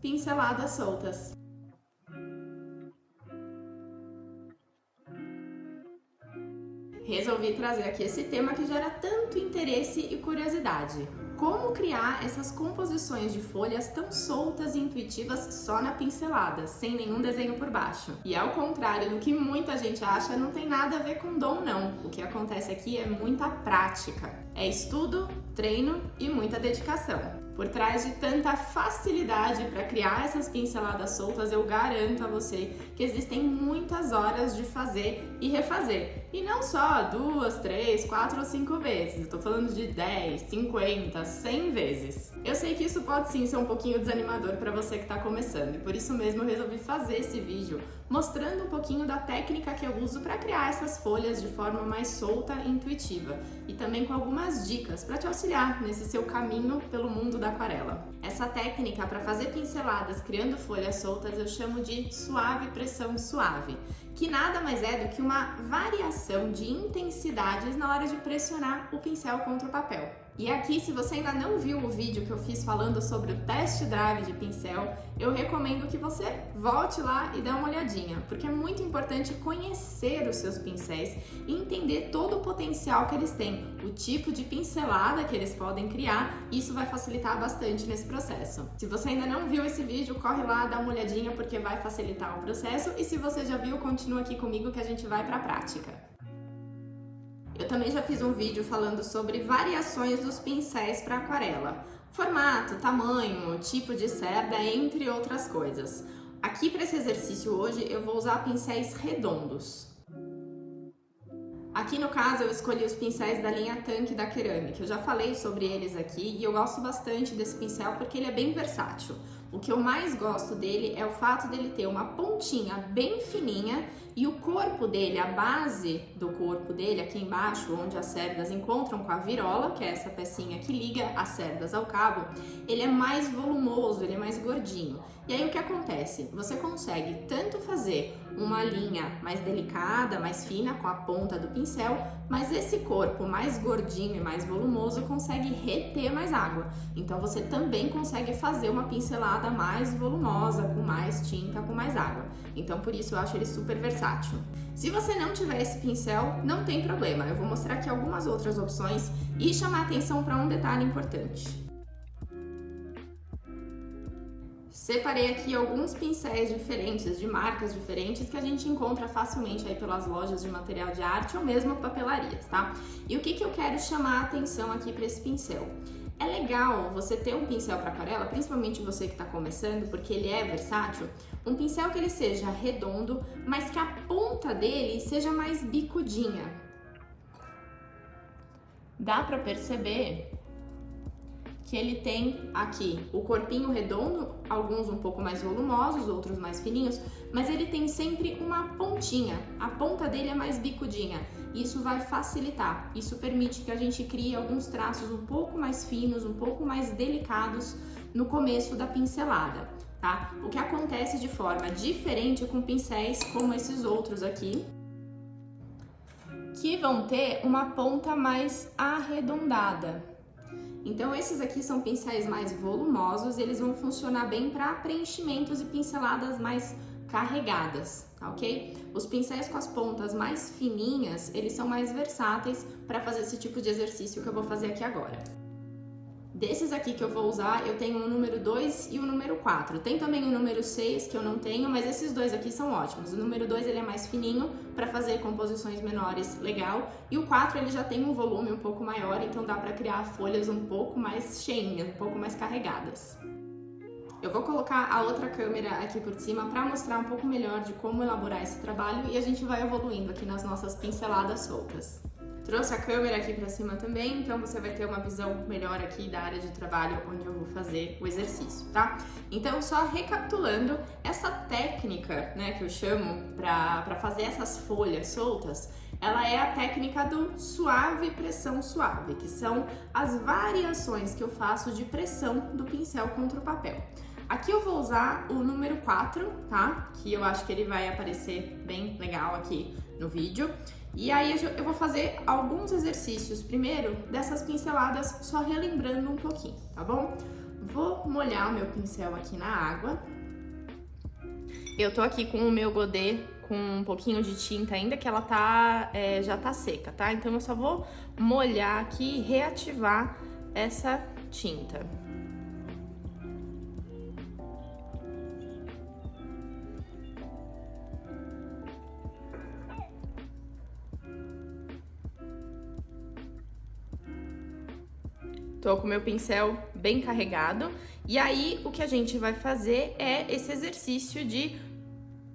pinceladas soltas. Resolvi trazer aqui esse tema que gera tanto interesse e curiosidade. Como criar essas composições de folhas tão soltas e intuitivas só na pincelada, sem nenhum desenho por baixo. E ao contrário do que muita gente acha, não tem nada a ver com dom não. O que acontece aqui é muita prática. É estudo, treino e muita dedicação. Por trás de tanta facilidade para criar essas pinceladas soltas, eu garanto a você que existem muitas horas de fazer e refazer. E não só 2, 3, 4 ou 5 vezes. Eu tô falando de 10, 50, 100 vezes. Eu sei que isso pode sim ser um pouquinho desanimador para você que está começando. E por isso mesmo eu resolvi fazer esse vídeo mostrando um pouquinho da técnica que eu uso para criar essas folhas de forma mais solta e intuitiva. E também com algumas dicas para te auxiliar nesse seu caminho pelo mundo da aquarela. Essa técnica para fazer pinceladas criando folhas soltas eu chamo de suave pressão suave, que nada mais é do que uma variação de intensidades na hora de pressionar o pincel contra o papel. E aqui, se você ainda não viu o vídeo que eu fiz falando sobre o test drive de pincel, eu recomendo que você volte lá e dê uma olhadinha, porque é muito importante conhecer os seus pincéis e entender todo o potencial que eles têm, o tipo de pincelada que eles podem criar, e isso vai facilitar bastante nesse processo. Se você ainda não viu esse vídeo, corre lá, dá uma olhadinha, porque vai facilitar o processo, e se você já viu, continua aqui comigo que a gente vai para a prática. Eu também já fiz um vídeo falando sobre variações dos pincéis para aquarela. Formato, tamanho, tipo de cerda, entre outras coisas. Aqui para esse exercício hoje eu vou usar pincéis redondos. Aqui no caso eu escolhi os pincéis da linha Tanque da Ceramic. Eu já falei sobre eles aqui e eu gosto bastante desse pincel porque ele é bem versátil. O que eu mais gosto dele é o fato dele ter uma pontinha bem fininha e o corpo dele, a base do corpo dele, aqui embaixo, onde as cerdas encontram com a virola, que é essa pecinha que liga as cerdas ao cabo, ele é mais volumoso, ele é mais gordinho. E aí o que acontece? Você consegue tanto fazer uma linha mais delicada, mais fina, com a ponta do pincel, mas esse corpo mais gordinho e mais volumoso consegue reter mais água. Então você também consegue fazer uma pincelada mais volumosa, com mais tinta, com mais água. Então por isso eu acho ele super versátil. Se você não tiver esse pincel, não tem problema. Eu vou mostrar aqui algumas outras opções e chamar atenção para um detalhe importante. Separei aqui alguns pincéis diferentes, de marcas diferentes, que a gente encontra facilmente aí pelas lojas de material de arte ou mesmo papelarias, tá? E o que eu quero chamar a atenção aqui para esse pincel? É legal você ter um pincel para aquarela, principalmente você que está começando, porque ele é versátil, um pincel que ele seja redondo, mas que a ponta dele seja mais bicudinha. Dá para perceber que ele tem aqui o corpinho redondo, alguns um pouco mais volumosos, outros mais fininhos, mas ele tem sempre uma pontinha, a ponta dele é mais bicudinha. Isso vai facilitar, isso permite que a gente crie alguns traços um pouco mais finos, um pouco mais delicados no começo da pincelada, tá? O que acontece de forma diferente com pincéis como esses outros aqui, que vão ter uma ponta mais arredondada. Então esses aqui são pincéis mais volumosos e eles vão funcionar bem para preenchimentos e pinceladas mais carregadas, tá ok? Os pincéis com as pontas mais fininhas, eles são mais versáteis para fazer esse tipo de exercício que eu vou fazer aqui agora. Desses aqui que eu vou usar, eu tenho o número 2 e o número 4. Tem também o número 6 que eu não tenho, mas esses dois aqui são ótimos. O número 2 ele é mais fininho para fazer composições menores, legal. E o 4 ele já tem um volume um pouco maior, então dá para criar folhas um pouco mais cheinhas, um pouco mais carregadas. Eu vou colocar a outra câmera aqui por cima para mostrar um pouco melhor de como elaborar esse trabalho e a gente vai evoluindo aqui nas nossas pinceladas soltas. Trouxe a câmera aqui pra cima também, então você vai ter uma visão melhor aqui da área de trabalho onde eu vou fazer o exercício, tá? Então, só recapitulando, essa técnica, né, que eu chamo pra fazer essas folhas soltas, ela é a técnica do suave pressão suave, que são as variações que eu faço de pressão do pincel contra o papel. Aqui eu vou usar o número 4, tá? Que eu acho que ele vai aparecer bem legal aqui no vídeo. E aí eu vou fazer alguns exercícios primeiro dessas pinceladas, só relembrando um pouquinho, tá bom? Vou molhar o meu pincel aqui na água. Eu tô aqui com o meu godê com um pouquinho de tinta ainda, que ela já tá seca, tá? Então eu só vou molhar aqui e reativar essa tinta. Tô com o meu pincel bem carregado. E aí, o que a gente vai fazer é esse exercício de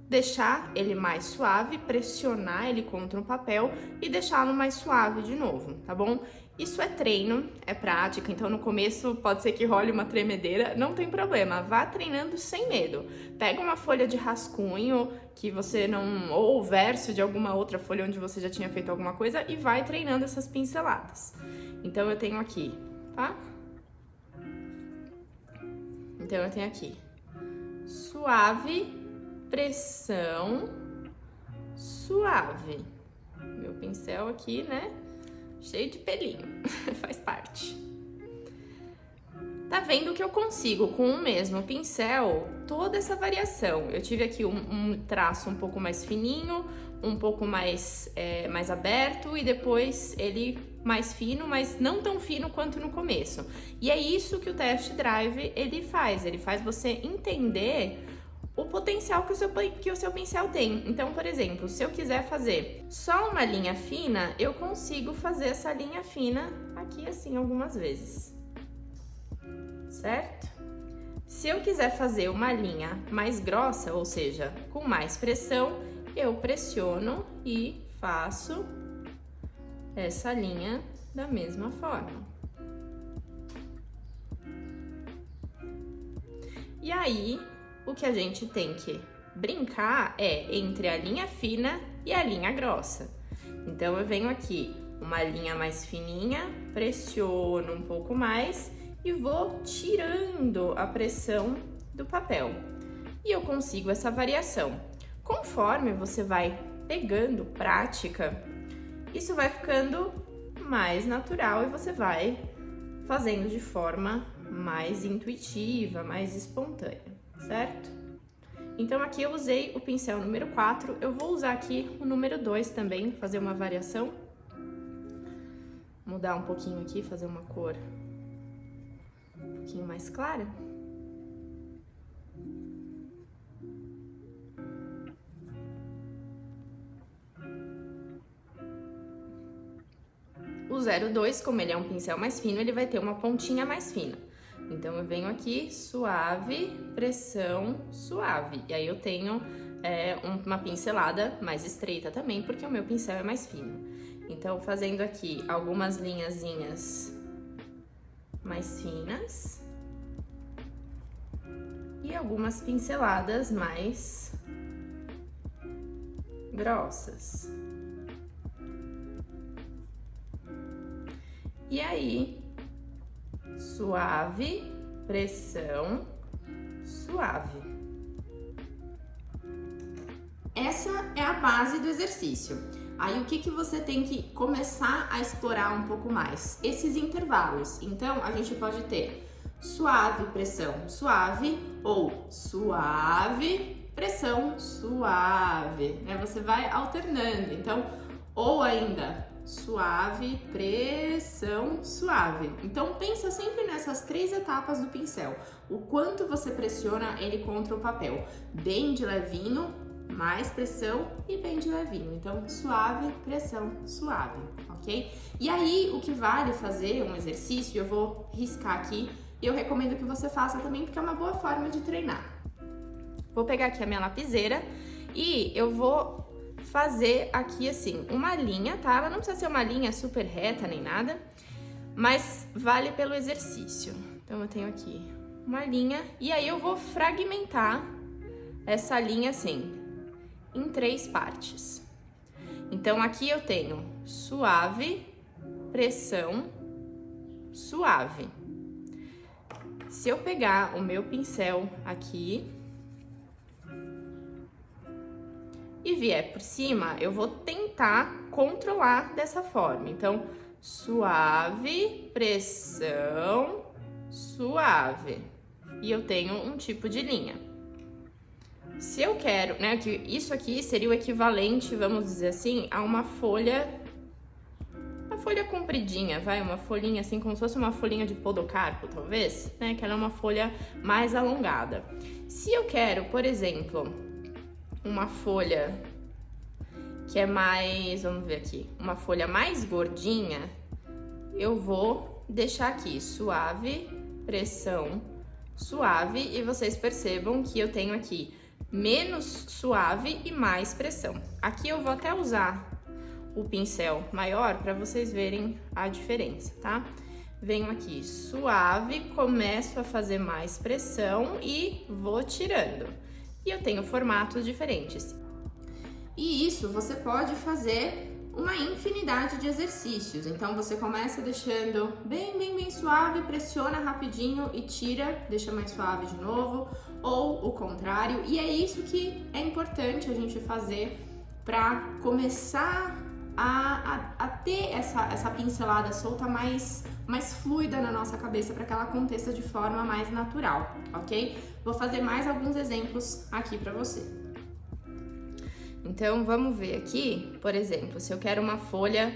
deixar ele mais suave, pressionar ele contra o papel e deixá-lo mais suave de novo, tá bom? Isso é treino, é prática, então no começo pode ser que role uma tremedeira, não tem problema, vá treinando sem medo. Pega uma folha de rascunho que você não, ou o verso de alguma outra folha onde você já tinha feito alguma coisa e vai treinando essas pinceladas. Então eu tenho aqui, tá? Então eu tenho aqui suave, pressão, suave. Meu pincel aqui, né? Cheio de pelinho, faz parte. Tá vendo que eu consigo, com o mesmo pincel, toda essa variação. Eu tive aqui um traço um pouco mais fininho, um pouco mais aberto e depois ele mais fino, mas não tão fino quanto no começo. E é isso que o Test Drive ele faz você entender o potencial que o seu pincel tem. Então, por exemplo, se eu quiser fazer só uma linha fina, eu consigo fazer essa linha fina aqui assim algumas vezes, certo? Se eu quiser fazer uma linha mais grossa, ou seja, com mais pressão, eu pressiono e faço essa linha da mesma forma. E aí, o que a gente tem que brincar é entre a linha fina e a linha grossa. Então, eu venho aqui, uma linha mais fininha, pressiono um pouco mais e vou tirando a pressão do papel. E eu consigo essa variação. Conforme você vai pegando prática, isso vai ficando mais natural e você vai fazendo de forma mais intuitiva, mais espontânea. Certo? Então aqui eu usei o pincel número 4, eu vou usar aqui o número 2 também, fazer uma variação. Mudar um pouquinho aqui, fazer uma cor um pouquinho mais clara. O 02, como ele é um pincel mais fino, ele vai ter uma pontinha mais fina. Então, eu venho aqui, suave, pressão, suave. E aí eu tenho uma pincelada mais estreita também, porque o meu pincel é mais fino. Então, fazendo aqui algumas linhazinhas mais finas. E algumas pinceladas mais grossas. E aí, suave, pressão, suave. Essa é a base do exercício. Aí o que você tem que começar a explorar um pouco mais? Esses intervalos. Então, a gente pode ter suave, pressão, suave ou suave, pressão, suave, né? Você vai alternando. Então, ou ainda suave, pressão, suave. Então, pensa sempre nessas 3 etapas do pincel. O quanto você pressiona ele contra o papel. Bem de levinho, mais pressão e bem de levinho. Então, suave, pressão, suave, ok? E aí, o que vale fazer um exercício, eu vou riscar aqui, e eu recomendo que você faça também, porque é uma boa forma de treinar. Vou pegar aqui a minha lapiseira e eu vou fazer aqui assim, uma linha, tá? Ela não precisa ser uma linha super reta nem nada, mas vale pelo exercício. Então, eu tenho aqui uma linha e aí eu vou fragmentar essa linha assim, em 3 partes. Então, aqui eu tenho suave, pressão, suave. Se eu pegar o meu pincel aqui e vier por cima, eu vou tentar controlar dessa forma. Então, suave, pressão, suave. E eu tenho um tipo de linha. Se eu quero, né, que isso aqui seria o equivalente, vamos dizer assim, a uma folha compridinha, vai, uma folhinha assim, como se fosse uma folhinha de podocarpo, talvez, né, que ela é uma folha mais alongada. Se eu quero, por exemplo, uma folha que é mais, vamos ver aqui, uma folha mais gordinha, eu vou deixar aqui suave, pressão, suave, e vocês percebam que eu tenho aqui menos suave e mais pressão. Aqui eu vou até usar o pincel maior para vocês verem a diferença, tá? Venho aqui suave, começo a fazer mais pressão e vou tirando. E eu tenho formatos diferentes. E isso você pode fazer uma infinidade de exercícios. Então você começa deixando bem suave, pressiona rapidinho e tira, deixa mais suave de novo, ou o contrário. E é isso que é importante a gente fazer para começar a ter essa pincelada solta mais fluida na nossa cabeça, para que ela aconteça de forma mais natural, ok? Vou fazer mais alguns exemplos aqui para você. Então, vamos ver aqui, por exemplo, se eu quero uma folha...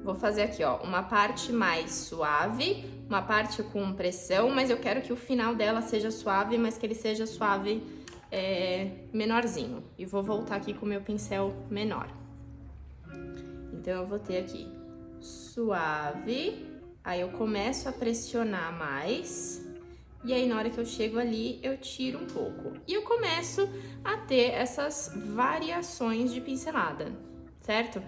Vou fazer aqui, ó, uma parte mais suave, uma parte com pressão, mas eu quero que o final dela seja suave, mas que ele seja suave menorzinho. E vou voltar aqui com o meu pincel menor. Então, eu vou ter aqui suave, aí eu começo a pressionar mais, e aí na hora que eu chego ali, eu tiro um pouco. E eu começo a ter essas variações de pincelada, certo?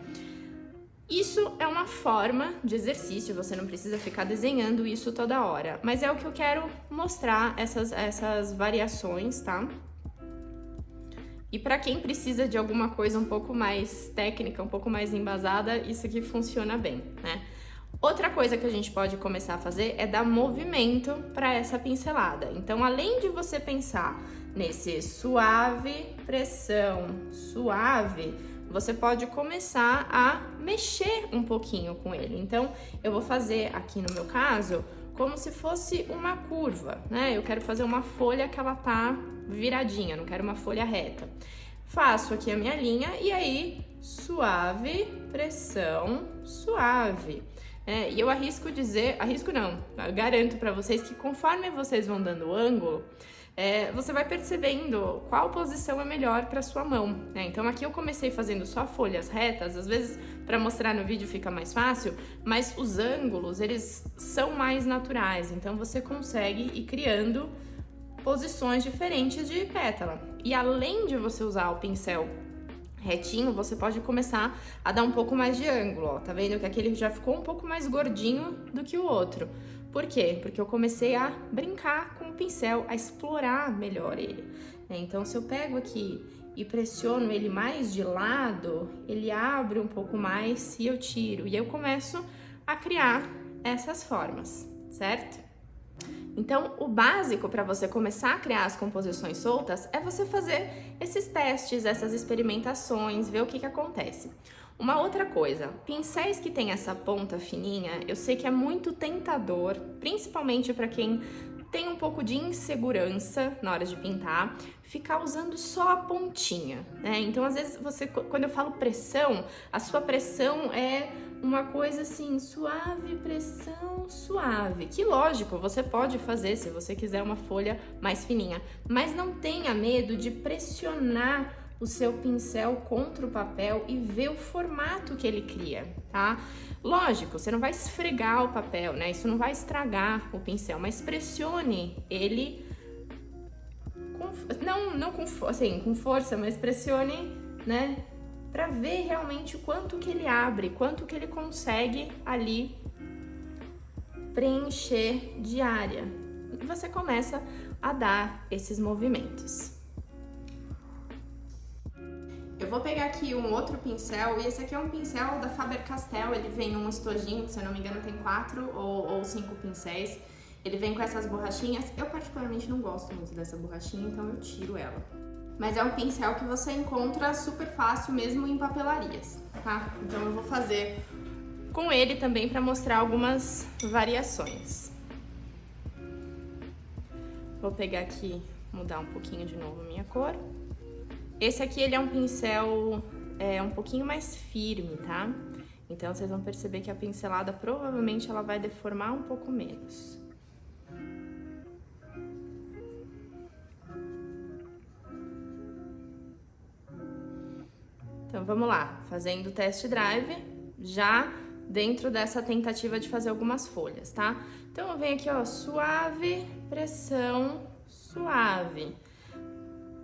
Isso é uma forma de exercício, você não precisa ficar desenhando isso toda hora, mas é o que eu quero mostrar, essas variações, tá? E para quem precisa de alguma coisa um pouco mais técnica, um pouco mais embasada, isso aqui funciona bem, né? Outra coisa que a gente pode começar a fazer é dar movimento para essa pincelada. Então, além de você pensar nesse suave, pressão, suave, você pode começar a mexer um pouquinho com ele. Então, eu vou fazer aqui no meu caso como se fosse uma curva, né? Eu quero fazer uma folha que ela tá viradinha, não quero uma folha reta. Faço aqui a minha linha e aí suave, pressão, suave. E eu arrisco dizer, eu garanto para vocês que conforme vocês vão dando o ângulo, você vai percebendo qual posição é melhor para sua mão, né? Então aqui eu comecei fazendo só folhas retas, às vezes para mostrar no vídeo fica mais fácil, mas os ângulos, eles são mais naturais, então você consegue ir criando posições diferentes de pétala. E além de você usar o pincel retinho, você pode começar a dar um pouco mais de ângulo, ó. Tá vendo que aquele já ficou um pouco mais gordinho do que o outro. Por quê? Porque eu comecei a brincar com o pincel, a explorar melhor ele. Então, se eu pego aqui e pressiono ele mais de lado, ele abre um pouco mais e eu tiro. E eu começo a criar essas formas, certo? Então, o básico para você começar a criar as composições soltas é você fazer esses testes, essas experimentações, ver o que acontece. Uma outra coisa, pincéis que tem essa ponta fininha, eu sei que é muito tentador, principalmente para quem tem um pouco de insegurança na hora de pintar, ficar usando só a pontinha, né? Então, às vezes, quando eu falo pressão, a sua pressão é uma coisa assim, suave, pressão, suave. Que lógico, você pode fazer se você quiser uma folha mais fininha, mas não tenha medo de pressionar o seu pincel contra o papel e ver o formato que ele cria, tá? Lógico, você não vai esfregar o papel, né? Isso não vai estragar o pincel, mas pressione ele com força, mas pressione, né? Para ver realmente o quanto que ele abre, quanto que ele consegue ali preencher de área. E você começa a dar esses movimentos. Eu vou pegar aqui um outro pincel, e esse aqui é um pincel da Faber-Castell, ele vem num estojinho, se eu não me engano tem 4 ou 5 pincéis. Ele vem com essas borrachinhas, eu particularmente não gosto muito dessa borrachinha, então eu tiro ela. mas é um pincel que você encontra super fácil mesmo em papelarias, tá? Então eu vou fazer com ele também para mostrar algumas variações. Vou pegar aqui, mudar um pouquinho de novo a minha cor. Esse aqui, ele é um pincel um pouquinho mais firme, tá? Então, vocês vão perceber que a pincelada, provavelmente, ela vai deformar um pouco menos. Então, vamos lá, fazendo o test drive, já dentro dessa tentativa de fazer algumas folhas, tá? Então, eu venho aqui, ó, suave, pressão, suave.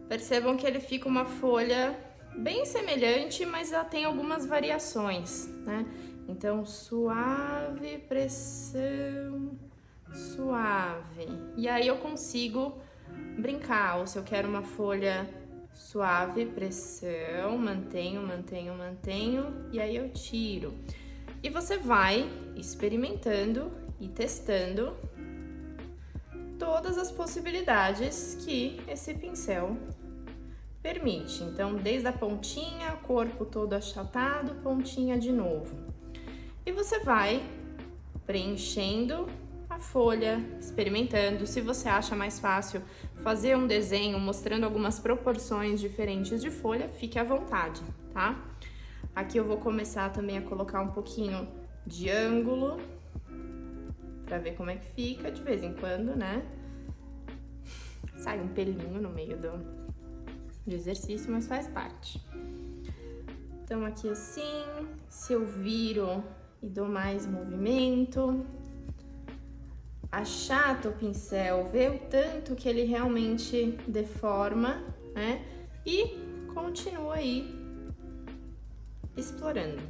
Percebam que ele fica uma folha bem semelhante, mas ela tem algumas variações, né? Então, suave, pressão, suave. E aí eu consigo brincar, ou se eu quero uma folha suave, pressão, mantenho, mantenho, mantenho, e aí eu tiro. E você vai experimentando e testando todas as possibilidades que esse pincel permite. Então, desde a pontinha, corpo todo achatado, pontinha de novo. E você vai preenchendo a folha, experimentando. Se você acha mais fácil fazer um desenho mostrando algumas proporções diferentes de folha, fique à vontade, tá? Aqui eu vou começar também a colocar um pouquinho de ângulo, pra ver como é que fica de vez em quando, né? Sai um pelinho no meio do exercício, mas faz parte. Então, aqui assim, se eu viro e dou mais movimento, achata o pincel, vê o tanto que ele realmente deforma, né? E continua aí explorando.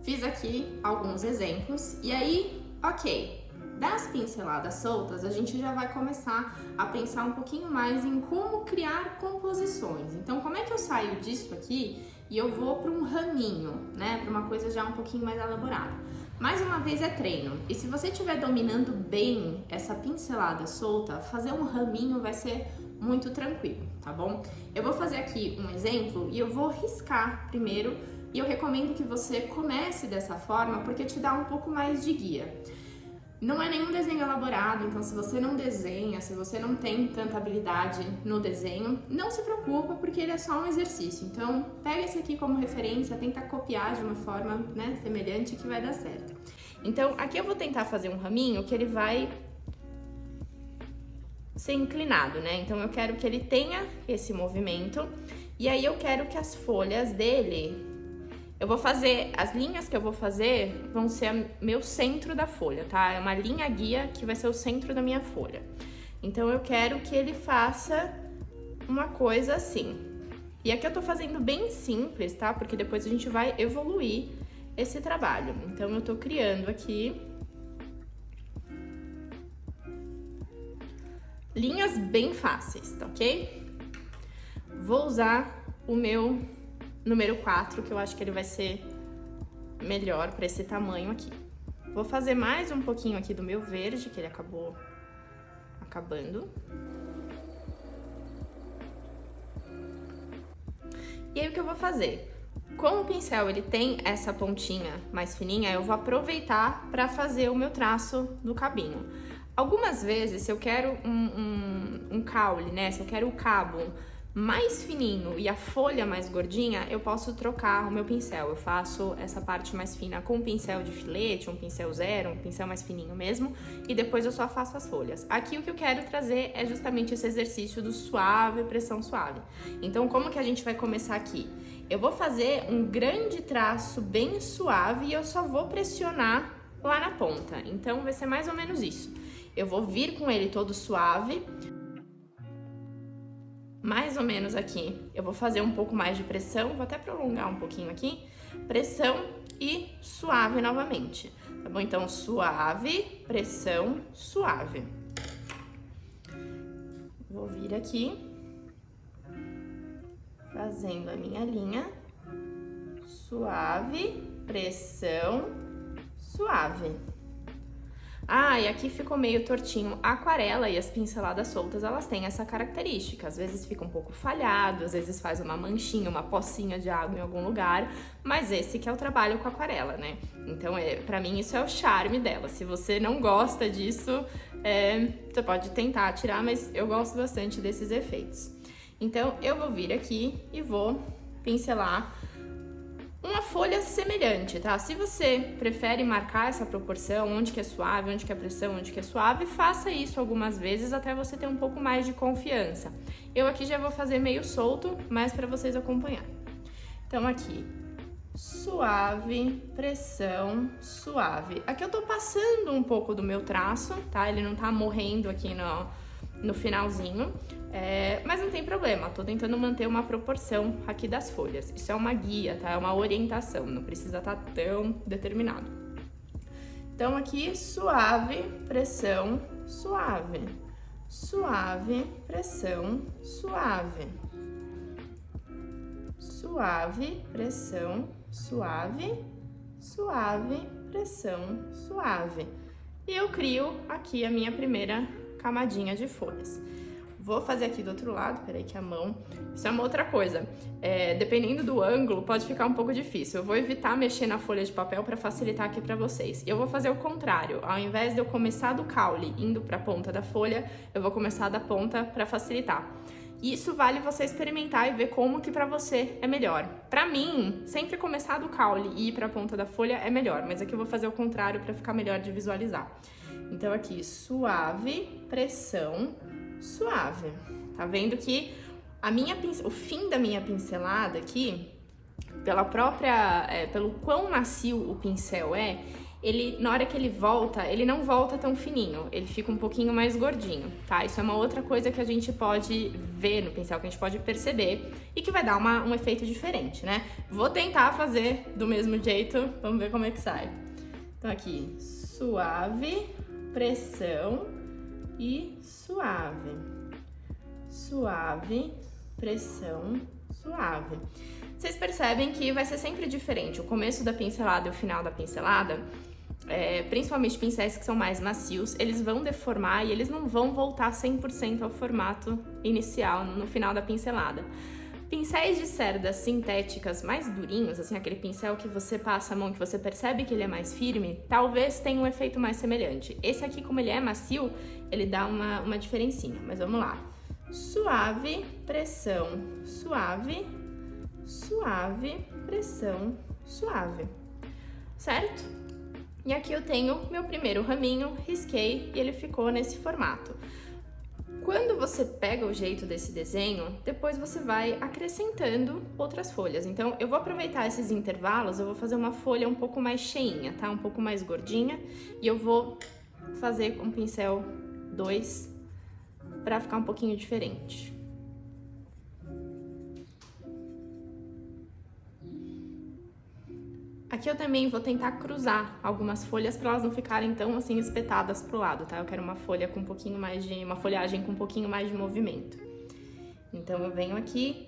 Fiz aqui alguns exemplos e aí, ok, das pinceladas soltas a gente já vai começar a pensar um pouquinho mais em como criar composições. Então, como é que eu saio disso aqui e eu vou para um raminho, né, para uma coisa já um pouquinho mais elaborada? Mais uma vez é treino, e se você estiver dominando bem essa pincelada solta, fazer um raminho vai ser muito tranquilo, tá bom? Eu vou fazer aqui um exemplo e eu vou riscar primeiro. E eu recomendo que você comece dessa forma porque te dá um pouco mais de guia. Não é nenhum desenho elaborado, então se você não desenha, se você não tem tanta habilidade no desenho, não se preocupa porque ele é só um exercício. Então pega esse aqui como referência, tenta copiar de uma forma, né, semelhante que vai dar certo. Então aqui eu vou tentar fazer um raminho que ele vai ser inclinado, né? Então eu quero que ele tenha esse movimento e aí eu quero que as folhas dele... Eu vou fazer, as linhas que eu vou fazer vão ser meu centro da folha, tá? É uma linha guia que vai ser o centro da minha folha. Então, eu quero que ele faça uma coisa assim. E aqui eu tô fazendo bem simples, tá? Porque depois a gente vai evoluir esse trabalho. Então, eu tô criando aqui linhas bem fáceis, tá ok? Vou usar o meu número 4, que eu acho que ele vai ser melhor para esse tamanho aqui. Vou fazer mais um pouquinho aqui do meu verde, que ele acabou acabando. E aí o que eu vou fazer? Como o pincel ele tem essa pontinha mais fininha, eu vou aproveitar para fazer o meu traço do cabinho. Algumas vezes, se eu quero um caule, né? Se eu quero o cabo mais fininho e a folha mais gordinha, eu posso trocar o meu pincel. Eu faço essa parte mais fina com um pincel de filete, um pincel zero, um pincel mais fininho mesmo, e depois eu só faço as folhas. Aqui o que eu quero trazer é justamente esse exercício do suave, pressão suave. Então, como que a gente vai começar aqui? Eu vou fazer um grande traço bem suave e eu só vou pressionar lá na ponta. Então, vai ser mais ou menos isso. Eu vou vir com ele todo suave, mais ou menos aqui. Eu vou fazer um pouco mais de pressão, vou até prolongar um pouquinho aqui. Pressão e suave novamente, tá bom? Então, suave, pressão, suave. Vou vir aqui, fazendo a minha linha. Suave, pressão, suave. Ah, e aqui ficou meio tortinho. A aquarela e as pinceladas soltas, elas têm essa característica. Às vezes fica um pouco falhado, às vezes faz uma manchinha, uma pocinha de água em algum lugar, mas esse que é o trabalho com a aquarela, né? Então, pra mim, isso é o charme dela. Se você não gosta disso, você pode tentar tirar, mas eu gosto bastante desses efeitos. Então, eu vou vir aqui e vou pincelar uma folha semelhante, tá? Se você prefere marcar essa proporção, onde que é suave, onde que é pressão, onde que é suave, faça isso algumas vezes até você ter um pouco mais de confiança. Eu aqui já vou fazer meio solto, mas para vocês acompanhar. Então aqui, suave, pressão, suave. Aqui eu tô passando um pouco do meu traço, tá? Ele não tá morrendo aqui no finalzinho, mas não tem problema, tô tentando manter uma proporção aqui das folhas. Isso é uma guia, tá? É uma orientação, não precisa estar tão determinado. Então aqui, suave, pressão, suave. Suave, pressão, suave. Suave, pressão, suave. Suave, pressão, suave. E eu crio aqui a minha primeira camadinha de folhas. Vou fazer aqui do outro lado, peraí que a mão... Isso é uma outra coisa, dependendo do ângulo pode ficar um pouco difícil. Eu vou evitar mexer na folha de papel para facilitar aqui para vocês. Eu vou fazer o contrário, ao invés de eu começar do caule indo para a ponta da folha, eu vou começar da ponta para facilitar. Isso vale você experimentar e ver como que pra você é melhor. Pra mim, sempre começar do caule e ir pra ponta da folha é melhor, mas aqui eu vou fazer o contrário pra ficar melhor de visualizar. Então aqui, suave, pressão, suave. Tá vendo que o fim da minha pincelada aqui, pelo quão macio o pincel ele, na hora que ele volta, ele não volta tão fininho, ele fica um pouquinho mais gordinho, tá? Isso é uma outra coisa que a gente pode ver no pincel, que a gente pode perceber e que vai dar um efeito diferente, né? Vou tentar fazer do mesmo jeito, vamos ver como é que sai. Então aqui, suave, pressão e suave. Suave, pressão, suave. Vocês percebem que vai ser sempre diferente, o começo da pincelada e o final da pincelada. Principalmente pincéis que são mais macios, eles vão deformar e eles não vão voltar 100% ao formato inicial no final da pincelada. Pincéis de cerdas sintéticas mais durinhos, assim, aquele pincel que você passa a mão, que você percebe que ele é mais firme, talvez tenha um efeito mais semelhante. Esse aqui, como ele é macio, ele dá uma diferencinha, mas vamos lá. Suave, pressão, suave, suave, pressão, suave, certo? E aqui eu tenho meu primeiro raminho, risquei e ele ficou nesse formato. Quando você pega o jeito desse desenho, depois você vai acrescentando outras folhas. Então eu vou aproveitar esses intervalos, eu vou fazer uma folha um pouco mais cheinha, tá? Um pouco mais gordinha. E eu vou fazer com pincel 2 para ficar um pouquinho diferente. Aqui eu também vou tentar cruzar algumas folhas para elas não ficarem tão assim espetadas pro lado, tá? Eu quero uma folha com um pouquinho mais uma folhagem com um pouquinho mais de movimento. Então eu venho aqui,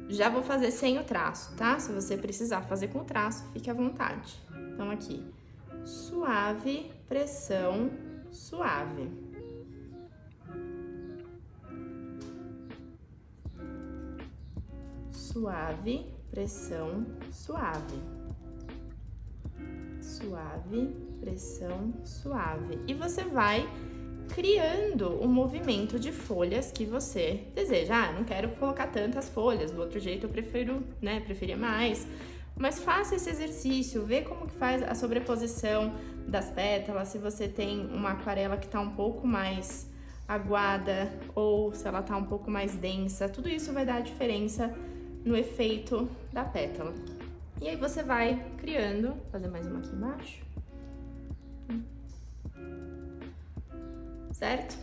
já vou fazer sem o traço, tá? Se você precisar fazer com o traço, fique à vontade. Então aqui, suave, pressão, suave. Suave, pressão, suave. Suave, pressão, suave. E você vai criando um movimento de folhas que você deseja. Ah, eu não quero colocar tantas folhas, do outro jeito eu prefiro, né, preferia mais. Mas faça esse exercício, vê como que faz a sobreposição das pétalas, se você tem uma aquarela que tá um pouco mais aguada ou se ela tá um pouco mais densa, tudo isso vai dar diferença no efeito da pétala. E aí você vai criando, vou fazer mais uma aqui embaixo, certo?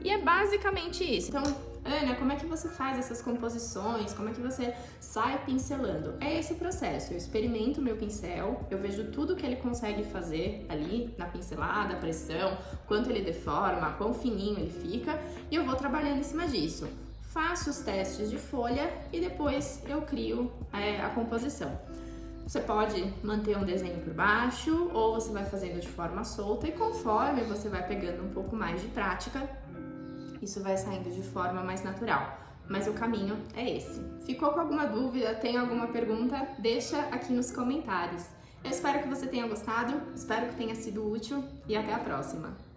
E é basicamente isso. Então, Ana, como é que você faz essas composições? Como é que você sai pincelando? É esse processo, eu experimento o meu pincel, eu vejo tudo que ele consegue fazer ali na pincelada, a pressão, quanto ele deforma, quão fininho ele fica, e eu vou trabalhando em cima disso. Faço os testes de folha e depois eu crio a composição. Você pode manter um desenho por baixo ou você vai fazendo de forma solta e conforme você vai pegando um pouco mais de prática, isso vai saindo de forma mais natural. Mas o caminho é esse. Ficou com alguma dúvida? Tem alguma pergunta? Deixa aqui nos comentários. Eu espero que você tenha gostado, espero que tenha sido útil e até a próxima!